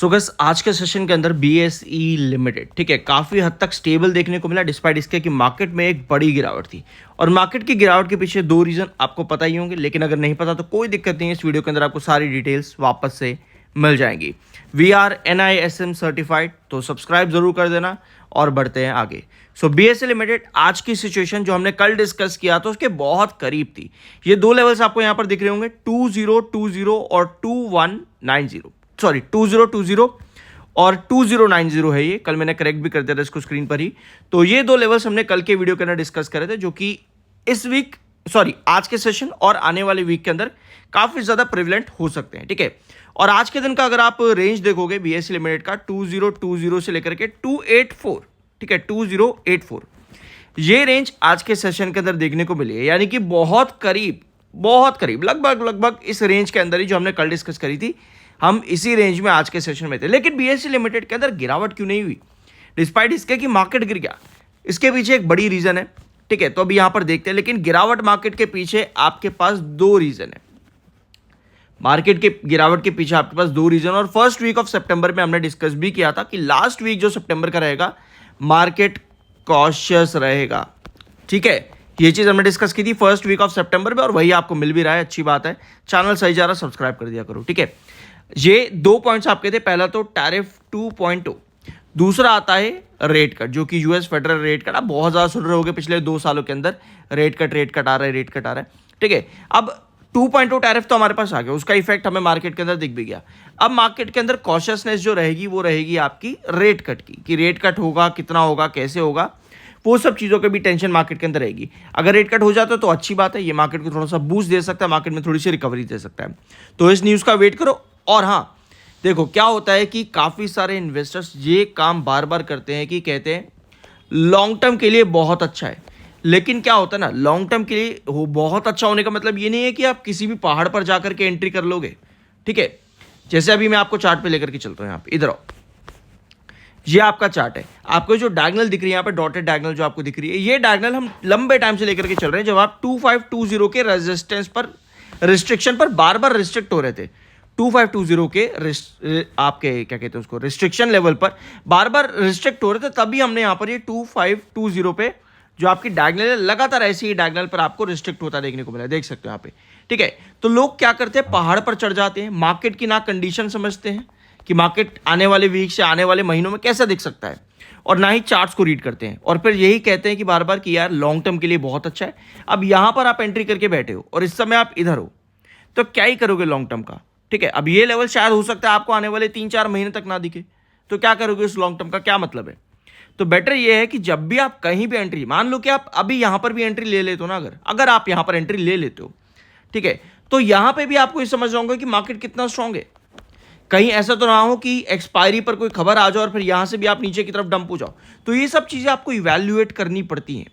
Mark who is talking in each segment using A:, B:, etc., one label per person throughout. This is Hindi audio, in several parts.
A: सो गस आज के सेशन के अंदर BSE लिमिटेड ठीक है काफ़ी हद तक स्टेबल देखने को मिला डिस्पाइट इसके कि मार्केट में एक बड़ी गिरावट थी। और मार्केट की गिरावट के पीछे दो रीज़न आपको पता ही होंगे, लेकिन अगर नहीं पता तो कोई दिक्कत नहीं है, इस वीडियो के अंदर आपको सारी डिटेल्स वापस से मिल जाएंगी। वी आर NISM सर्टिफाइड, तो सब्सक्राइब जरूर कर देना और बढ़ते हैं आगे। सो BSE लिमिटेड आज की सिचुएशन जो हमने कल डिस्कस किया तो उसके बहुत करीब थी। ये दो लेवल्स आपको यहाँ पर दिख रहे होंगे 2020 और 2190, सॉरी 2020 और 2090 है। ये कल मैंने करेक्ट भी कर दिया था इसको स्क्रीन पर ही। तो ये दो लेवल्स हमने कल के वीडियो के अंदर डिस्कस करे थे, जो कि इस वीक आज के सेशन और आने वाले वीक के अंदर काफी ज्यादा प्रिविलेंट हो सकते हैं। ठीक है, और आज के दिन का अगर आप रेंज देखोगे BSE लिमिटेड का 2020 से लेकर के 284, ठीक है 2084, ये रेंज आज के सेशन के अंदर देखने को मिली है, यानी कि बहुत करीब लगभग इस रेंज के अंदर ही जो हमने कल डिस्कस करी थी, हम इसी रेंज में आज के सेशन में थे। लेकिन BSE लिमिटेड के अंदर गिरावट क्यों नहीं हुई डिस्पाइट इसके कि मार्केट गिर गया? इसके पीछे एक बड़ी रीजन है। ठीक है, तो अभी यहां पर देखते हैं। लेकिन गिरावट मार्केट के पीछे आपके पास दो रीजन है। मार्केट के गिरावट के पीछे आपके पास दो रीजन, और फर्स्ट वीक ऑफ सितंबर में हमने डिस्कस भी किया था कि लास्ट वीक जो सितंबर का रहेगा मार्केट कॉशियस रहेगा। ठीक है, ये चीज हमने डिस्कस की थी फर्स्ट वीक ऑफ सितंबर में, और वही आपको मिल भी रहा है। अच्छी बात है, चैनल सही जा रहा, सब्सक्राइब कर दिया करो। ठीक है, ये दो पॉइंट्स आपके थे। पहला तो टैरिफ 2.0, दूसरा आता है रेट कट, जो कि यूएस फेडरल रेट कट। आप बहुत ज्यादा सुन रहे होंगे पिछले 2 सालों के अंदर रेट कट आ रहा है। ठीक है, अब 2.0 टैरिफ तो हमारे पास आ गया, उसका इफेक्ट हमें मार्केट के अंदर दिख भी गया। अब मार्केट के अंदर कॉशियसनेस जो रहेगी वो रहेगी आपकी रेट कट की, कि रेट कट होगा, कितना होगा, कैसे होगा, वो सब चीज़ों की भी टेंशन मार्केट के अंदर रहेगी। अगर रेट कट हो जाता है तो अच्छी बात है, ये मार्केट को थोड़ा सा बूस्ट दे सकता है, मार्केट में थोड़ी सी रिकवरी दे सकता है। तो इस न्यूज़ का वेट करो। और हाँ, देखो क्या होता है कि काफ़ी सारे इन्वेस्टर्स ये काम बार बार करते हैं कि कहते हैं लॉन्ग टर्म के लिए बहुत अच्छा है। लेकिन क्या होता है ना, लॉन्ग टर्म के लिए वो बहुत अच्छा होने का मतलब ये नहीं है कि आप किसी भी पहाड़ पर जाकर के एंट्री कर लोगे। ठीक है, जैसे अभी मैं आपको चार्ट पे लेकर के चलता हूँ, यहाँ पे इधर आओ, ये आपका चार्ट है। आपको जो डायगोनल दिख रही है यहाँ पे, डॉटेड डायगोनल जो आपको दिख रही है, ये डायगोनल हम लंबे टाइम से लेकर के चल रहे हैं। जब आप 2520 के रेजिस्टेंस पर, रिस्ट्रिक्शन पर बार बार रिस्ट्रिक्ट हो रहे थे, 2520 के आपके क्या कहते हैं उसको, रिस्ट्रिक्शन लेवल पर बार बार रिस्ट्रिक्ट हो रहे थे, तभी हमने यहाँ पर ये 2520 पे जो आपकी डायगोनल है, लगातार ऐसी ही डायगोनल पर आपको रिस्ट्रिक्ट होता देखने को मिला, देख सकते हो यहाँ पे। ठीक है, तो लोग क्या करते हैं, पहाड़ पर चढ़ जाते हैं, मार्केट की ना कंडीशन समझते हैं कि मार्केट आने वाले वीक से आने वाले महीनों में कैसा दिख सकता है, और ना ही चार्ट्स को रीड करते हैं, और फिर यही कहते हैं कि बार बार कि यार लॉन्ग टर्म के लिए बहुत अच्छा है। अब यहां पर आप एंट्री करके बैठे हो और इस समय आप इधर हो, तो क्या ही करोगे लॉन्ग टर्म का? ठीक है, अब ये लेवल शायद हो सकता है आपको आने वाले 3-4 महीने तक ना दिखे, तो क्या करोगे? उस लॉन्ग टर्म का क्या मतलब है? तो बेटर ये है कि जब भी आप कहीं भी एंट्री, मान लो कि आप अभी यहां पर भी एंट्री ले लेते हो ना, अगर आप यहां पर एंट्री ले लेते हो, ठीक है, तो यहां पे भी आपको ये समझ रहा होगा कि मार्केट कितना स्ट्रांग है। कहीं ऐसा तो ना हो कि एक्सपायरी पर कोई खबर आ जाए और फिर यहां से भी आप नीचे की तरफ डंप हो जाओ। तो ये सब चीजें आपको इवैल्यूएट करनी पड़ती हैं।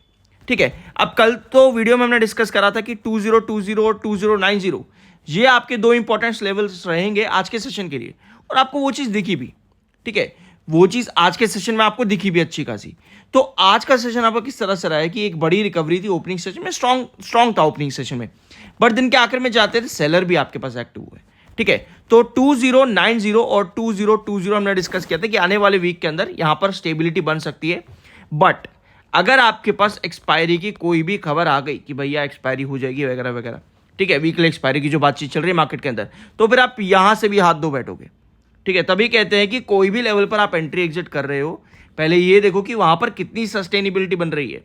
A: ठीक है, अब कल तो वीडियो में हमने डिस्कस करा था कि 2020 और 2090 ये आपके दो इंपॉर्टेंट लेवल्स रहेंगे आज के सेशन के लिए, और आपको वो चीज दिखी भी। ठीक है, वो चीज आज के सेशन में आपको दिखी भी अच्छी खासी। तो आज का सेशन आपका किस तरह से रहा है कि एक बड़ी रिकवरी थी ओपनिंग सेशन में, स्ट्रांग था ओपनिंग सेशन में, बट दिन के आखिर में जाते थे सेलर भी आपके पास एक्टिव हुए। ठीक है, तो 2090 और 2020 हमने डिस्कस किया था कि आने वाले वीक के अंदर यहां पर स्टेबिलिटी बन सकती है। बट अगर आपके पास एक्सपायरी की कोई भी खबर आ गई कि भैया एक्सपायरी हो जाएगी वगैरह वगैरह, ठीक है, वीकली एक्सपायरी की जो बातचीत चल रही है मार्केट के अंदर, तो फिर आप यहां से भी हाथ धो बैठोगे। ठीक है, तभी कहते हैं कि कोई भी लेवल पर आप एंट्री एग्जिट कर रहे हो, पहले ये देखो कि वहां पर कितनी सस्टेनेबिलिटी बन रही है।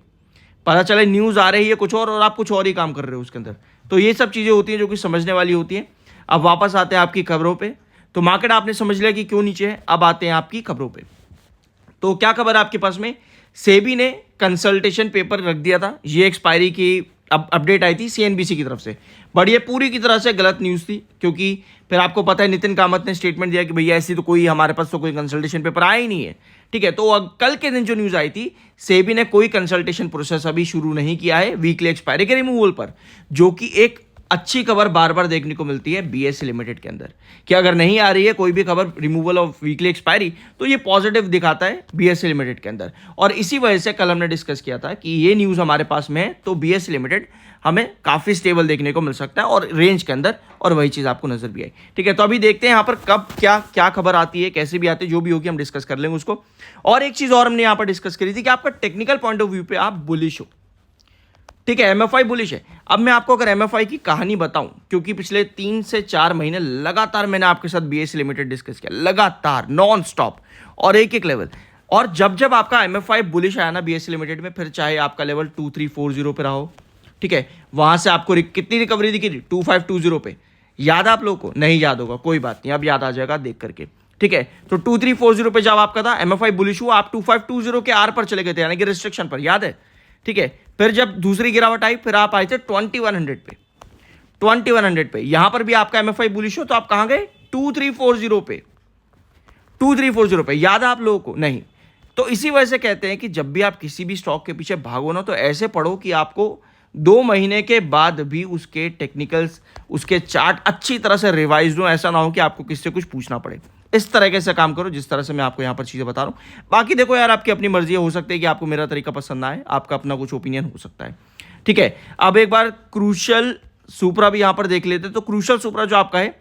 A: पता चले न्यूज आ रही है कुछ और आप कुछ और ही काम कर रहे हो उसके अंदर। तो ये सब चीजें होती हैं जो कि समझने वाली होती हैं। अब वापस आते हैं आपकी खबरों पे। तो मार्केट आपने समझ लिया कि क्यों नीचे है, अब आते हैं आपकी खबरों पे। तो क्या खबर है आपके पास में? सेबी ने कंसल्टेशन पेपर रख दिया था, ये एक्सपायरी की अपडेट आई थी CNBC की तरफ से, बट ये पूरी की तरह से गलत न्यूज़ थी, क्योंकि फिर आपको पता है नितिन कामत ने स्टेटमेंट दिया कि भैया ऐसी तो कोई हमारे पास तो कोई कंसल्टेशन पेपर आया ही नहीं है। ठीक है, तो कल के दिन जो न्यूज़ आई थी, सेबी ने कोई कंसल्टेशन प्रोसेस अभी शुरू नहीं किया है वीकली एक्सपायरी के रिमूवल पर, जो कि एक अच्छी खबर बार बार देखने को मिलती है बीएसई लिमिटेड के अंदर कि अगर नहीं आ रही है कोई भी खबर रिमूवल ऑफ वीकली एक्सपायरी, तो ये पॉजिटिव दिखाता है बीएसई लिमिटेड के अंदर। और इसी वजह से कल हमने डिस्कस किया था कि ये न्यूज़ हमारे पास में है तो बीएसई लिमिटेड हमें काफ़ी स्टेबल देखने को मिल सकता है और रेंज के अंदर, और वही चीज़ आपको नजर भी आई। ठीक है, तो अभी देखते हैं यहाँ पर कब क्या क्या खबर आती है, कैसे भी आती है, जो भी होगी हम डिस्कस कर लेंगे उसको। और एक चीज़ और हमने यहाँ पर डिस्कस करी थी कि आपका टेक्निकल पॉइंट ऑफ व्यू पे आप बुलिश हो। ठीक है, एमएफआई बुलिश है। अब मैं आपको अगर एमएफआई की कहानी बताऊं, क्योंकि पिछले 3 से 4 महीने लगातार मैंने आपके साथ बीएसई लिमिटेड डिस्कस किया, लगातार नॉन स्टॉप और एक एक लेवल। और जब जब आपका एमएफआई बुलिश आया ना बीएसई लिमिटेड में, फिर चाहे आपका लेवल 2340 पे रहा हो, ठीक है, वहां से आपको कितनी रिकवरी दिखी थी 2520 पे। याद है आप लोगों को? नहीं याद होगा, कोई बात नहीं, अब याद आ जाएगा देख करके। ठीक है, तो 2340 पे जब आपका था एमएफआई बुलिश हुआ, आप 2520 के आर पर चले गए थे, यानी कि रिस्ट्रिक्शन पर, याद है? ठीक है, फिर जब दूसरी गिरावट आई फिर आप आए थे 2100 पे, 2100 पे। यहां पर भी आपका एमएफआई बुलिश हो तो आप कहां गए? 2340 पे, 2340 पे। याद है आप लोगों को? नहीं। तो इसी वजह से कहते हैं कि जब भी आप किसी भी स्टॉक के पीछे भागो ना, तो ऐसे पढ़ो कि आपको 2 महीने के बाद भी उसके टेक्निकल्स, उसके चार्ट अच्छी तरह से रिवाइज हो, ऐसा ना हो कि आपको किससे कुछ पूछना पड़े। इस तरीके से काम करो जिस तरह से मैं आपको यहाँ पर चीज़ें बता रहा हूँ। बाकी देखो यार, आपकी अपनी मर्जी हो सकती है कि आपको मेरा तरीका पसंद ना आए, आपका अपना कुछ ओपिनियन हो सकता है। ठीक है, अब एक बार क्रूशल सुपरा भी यहाँ पर देख लेते। तो क्रूशल सुपरा जो आपका है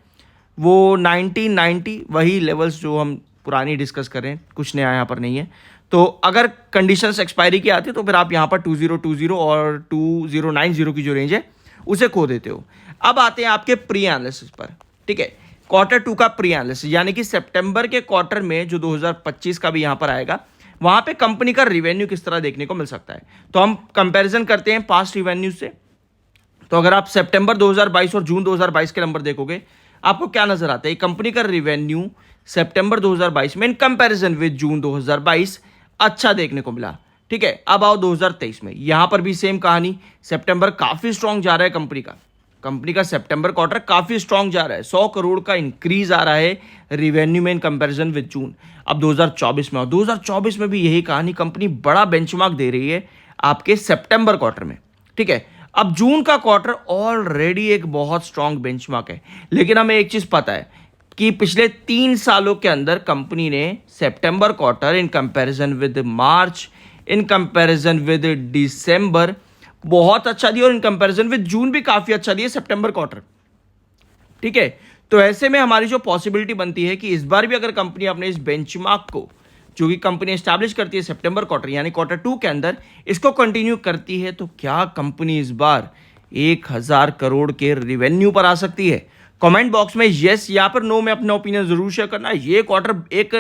A: वो 1990, वही लेवल्स जो हम पुरानी डिस्कस करें, कुछ नया यहाँ पर नहीं है। तो अगर कंडीशंस एक्सपायरी की आती है तो फिर आप यहाँ पर 2020 और 2090 की जो रेंज है उसे खो देते हो। अब आते हैं आपके प्री एनालिसिस पर। ठीक है, Q2 का प्री एनालिसिस, यानी कि सितंबर के क्वार्टर में जो 2025 का भी यहाँ पर आएगा, वहाँ पे कंपनी का रिवेन्यू किस तरह देखने को मिल सकता है। तो हम कंपैरिजन करते हैं पास्ट रिवेन्यू से। तो अगर आप सितंबर 2022 और जून 2022 के नंबर देखोगे, आपको क्या नजर आता है? कंपनी का रिवेन्यू सितंबर 2022 में इन कंपैरिजन विद जून 2022 अच्छा देखने को मिला। ठीक है, अब आओ 2023 में, यहां पर भी सेम कहानी। सितंबर काफी स्ट्रांग जा रहा है कंपनी का सितंबर क्वार्टर काफी स्ट्रांग जा रहा है, 100 करोड़ का इंक्रीज आ रहा है रिवेन्यू में इन कंपैरिजन विद जून। अब 2024 में, और 2024 में भी यही कहानी, कंपनी बड़ा बेंचमार्क दे रही है आपके सितंबर क्वार्टर में। ठीक है, अब जून का क्वार्टर ऑलरेडी एक बहुत स्ट्रांग बेंचमार्क है, लेकिन हमें एक चीज पता है कि पिछले 3 सालों के अंदर कंपनी ने सितंबर quarter in comparison with March, in comparison with दिसंबर बहुत अच्छा दिया, और इन कंपैरिजन विद जून भी काफी अच्छा दिया सितंबर क्वार्टर। ठीक है, तो ऐसे में हमारी जो पॉसिबिलिटी बनती है कि इस बार भी अगर कंपनी अपने इस बेंचमार्क को, जो कि कंपनी एस्टैब्लिश करती है सितंबर क्वार्टर यानी Q2 के अंदर, इसको कंटिन्यू करती है, तो क्या कंपनी इस बार 1000 करोड़ के रिवेन्यू पर आ सकती है? कमेंट बॉक्स में यस या फिर नो में अपना ओपिनियन जरूर शेयर करना। ये क्वार्टर एक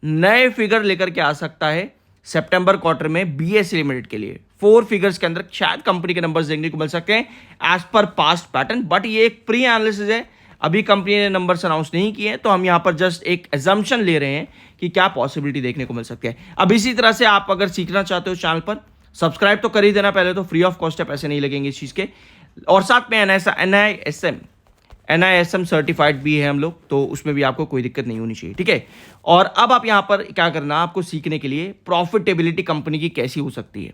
A: नए फिगर लेकर के आ सकता है सितंबर क्वार्टर में बीएसई लिमिटेड के लिए। 4 फिगर्स के अंदर शायद कंपनी के नंबर्स देखने को मिल सकते हैं as per past pattern, but ये एक प्री एनालिसिस है, अभी कंपनी ने नंबर्स अनाउंस नहीं किए हैं, तो हम यहां पर जस्ट एक एजम्पशन ले रहे हैं कि क्या पॉसिबिलिटी देखने को मिल सकती है। अब इसी तरह से आप अगर सीखना चाहते हो चैनल पर, सब्सक्राइब तो कर ही देना पहले, तो फ्री ऑफ कॉस्ट है, पैसे नहीं लगेंगे इस चीज के। और साथ में NISM सर्टिफाइड भी है हम लोग, तो उसमें भी आपको कोई दिक्कत नहीं होनी चाहिए। ठीक है, और अब आप यहां पर क्या करना, आपको सीखने के लिए प्रॉफिटेबिलिटी कंपनी की कैसी हो सकती है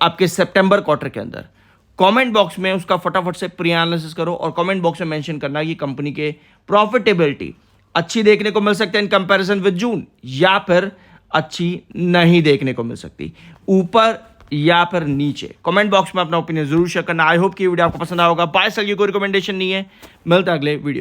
A: आपके सितंबर क्वार्टर के अंदर। कमेंट बॉक्स में उसका फटाफट से प्री एनालिसिस करो और कमेंट बॉक्स में मेंशन करना कि कंपनी के प्रॉफिटेबिलिटी अच्छी देखने को मिल सकते हैं इन कंपैरिजन विद जून, या फिर अच्छी नहीं देखने को मिल सकती, ऊपर या फिर नीचे। कमेंट बॉक्स में अपना ओपिनियन जरूर शेयर करना। आई होप कि वीडियो आपको पसंद आया होगा। बाय सर, ये कोई रिकमेंडेशन नहीं है। मिलता है अगले वीडियो।